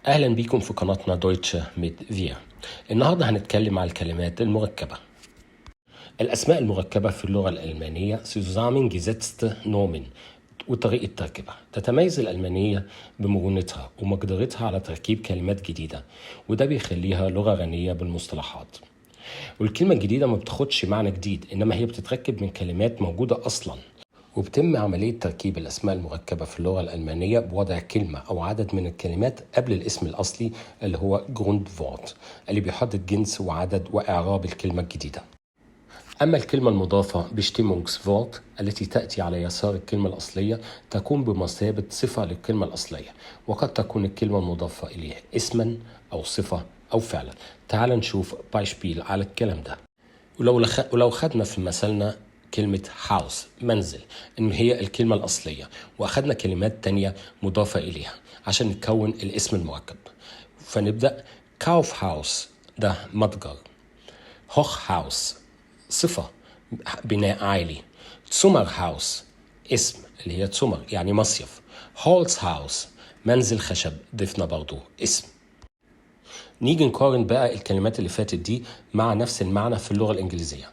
أهلا بيكم في قناتنا دويتشه ميت فيا. النهاردة هنتكلم على الكلمات المركبة. الأسماء المركبة في اللغة الألمانية zusammengesetzte Nomen وطريقة تركيبها. تتميز الألمانية بمرونتها ومقدرتها على تركيب كلمات جديدة، وده بيخليها لغة غنية بالمصطلحات. والكلمة الجديدة ما بتاخدش معنى جديد، إنما هي بتتركب من كلمات موجودة أصلاً. وبتم عملية تركيب الأسماء المركبة في اللغة الألمانية بوضع كلمة أو عدد من الكلمات قبل الاسم الأصلي اللي هو Grundwort، اللي بيحدد جنس وعدد وإعراب الكلمة الجديدة. أما الكلمة المضافة Bestimmungswort التي تأتي على يسار الكلمة الأصلية تكون بمثابة صفة للكلمة الأصلية، وقد تكون الكلمة المضافة إليها اسما أو صفة أو فعلا. تعال نشوف بايشبيل على الكلام ده. ولو خدنا في مثلنا كلمة هاوس منزل إن هي الكلمة الأصلية، وأخدنا كلمات تانية مضافة إليها عشان نكون الاسم المركب. فنبدأ كاوف هاوس ده متجر، هوخ هاوس صفة بناء عالي، تسومر هاوس اسم اللي هي تسومر يعني مصيف، هولز هاوس منزل خشب ضفنا برضو اسم. نيجي نقارن بقى الكلمات اللي فاتت دي مع نفس المعنى في اللغة الإنجليزية،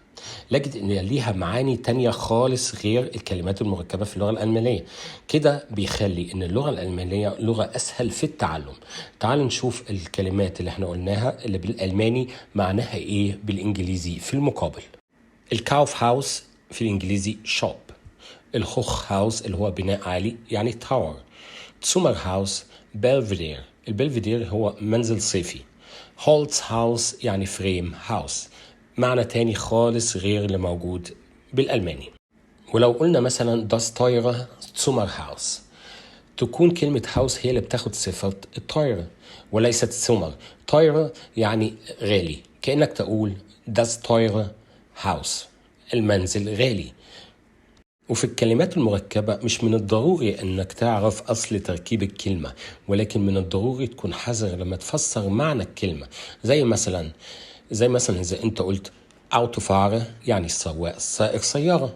نجد إن ليها معاني تانية خالص غير الكلمات المركبة في اللغة الألمانية. كده بيخلي إن اللغة الألمانية لغة أسهل في التعلم. تعال نشوف الكلمات اللي احنا قلناها اللي بالألماني معناها إيه بالإنجليزي في المقابل. الكاوف هاوس في الإنجليزي شوب، الهوخ هاوس اللي هو بناء عالي يعني تاور، تسومر هاوس بلفيدير، البلفيدير هو منزل صيفي، هولتز هاوس يعني فريم هاوس، معنى تاني خالص غير اللي موجود بالألماني. ولو قلنا مثلا das teure Zimmerhaus، تكون كلمة هاوس هي اللي بتاخد صفة التايرة وليست سومر. تايرة يعني غالي، كأنك تقول das teure Haus المنزل غالي. وفي الكلمات المركبة مش من الضروري انك تعرف اصل تركيب الكلمة، ولكن من الضروري تكون حذر لما تفسر معنى الكلمة. زي مثلا اذا انت قلت اوتوفاره يعني سائق سيارة،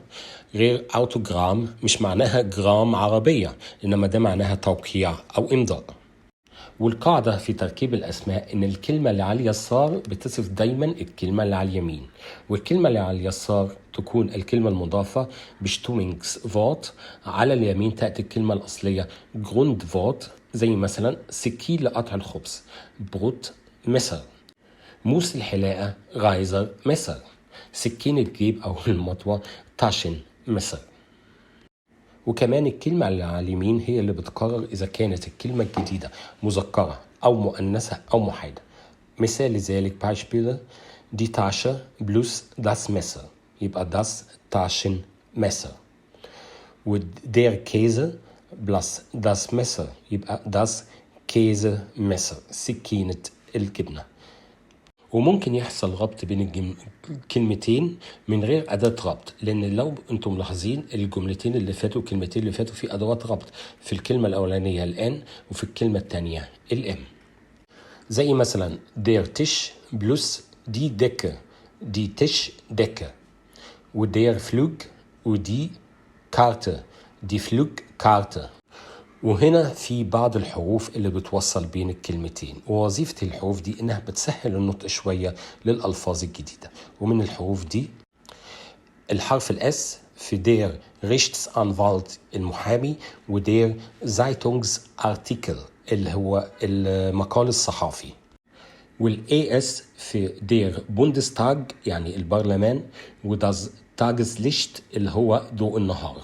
غير اوتوجرام مش معناها جرام عربية، انما ده معناها توقيع او امضاء. والقاعدة في تركيب الأسماء إن الكلمة اللي على اليسار بتصف دايما الكلمة اللي على اليمين، والكلمة اللي على اليسار تكون الكلمة المضافة Bestimmungswort، على اليمين تأتي الكلمة الأصلية Grundwort، زي مثلا سكين لقطع الخبز بروت مسر، موس الحلاقة غايزر مسر، سكين الجيب أو المطوة تاشن مسر. وكمان الكلمة اللي على اليمين هي اللي بتقرر إذا كانت الكلمة الجديدة مذكرة أو مؤنثة أو محايدة. مثال لذلك Beispiele die Tasche plus das Messer، يبقى das Taschenmesser. der Käse plus das Messer يبقى das Käsemesser، سكينة الجبنة. وممكن يحصل ربط بين الكلمتين من غير أداة ربط، لأن لو أنتم ملاحظين الجملتين اللي فاتوا والكلمتين اللي فاتوا في أدوات ربط، في الكلمة الأولانية الآن وفي الكلمة الثانية الإم. زي مثلا der Tisch plus die Decke، die Tischdecke، der Flug ودي Karte، die Flugkarte. وهنا في بعض الحروف اللي بتوصل بين الكلمتين، ووظيفة الحروف دي إنها بتسهل النطق شوية للألفاظ الجديدة. ومن الحروف دي الحرف الأس في دير Rechtsanwalt المحامي، ودير Zeitungsartikel اللي هو المقال الصحافي، والAS في دير بوندستاج يعني البرلمان، وداز Tageslicht اللي هو ضوء النهار.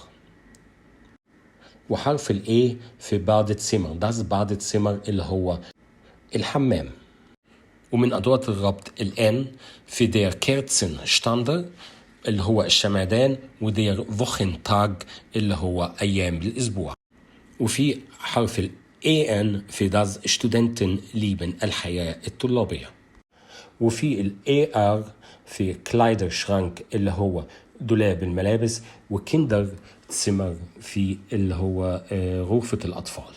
وحرف الاي في بادتسيمر، داز بادتسيمر اللي هو الحمام. ومن أدوات الربط الان في دير كيرتسن شتاندر اللي هو الشمعدان، ودير فوخنتاج اللي هو أيام الأسبوع. وفي حرف الاي ان في داز شتودنتن ليبن الحياة الطلابية. وفي الاي ار في كلايدر شرانك اللي هو دولاب الملابس، وكندر سمر في اللي هو غرفة الأطفال.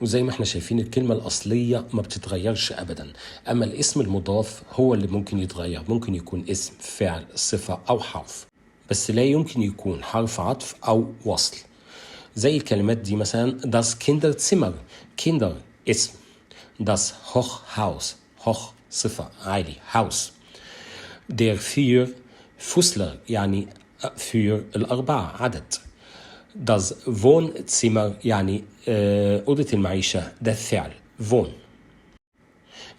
وزي ما احنا شايفين الكلمة الأصلية ما بتتغيرش أبدا، أما الاسم المضاف هو اللي ممكن يتغير، ممكن يكون اسم فعل صفة أو حرف، بس لا يمكن يكون حرف عطف أو وصل. زي الكلمات دي مثلا das Kinderzimmer، كيندر اسم. Das Hochhaus. Hoch صفة عالي. Haus. Der vier Fußler يعني für الأربعة عدد. Das Wohnzimmer يعني أوضة المعيشة. ده الفعل Wohn.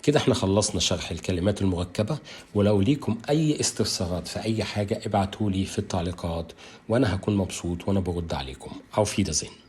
كده احنا خلصنا شرح الكلمات المركبة، ولو ليكم أي استفسارات في أي حاجة ابعتولي في التعليقات وأنا هكون مبسوط وأنا برد عليكم. Auf Wiedersehen.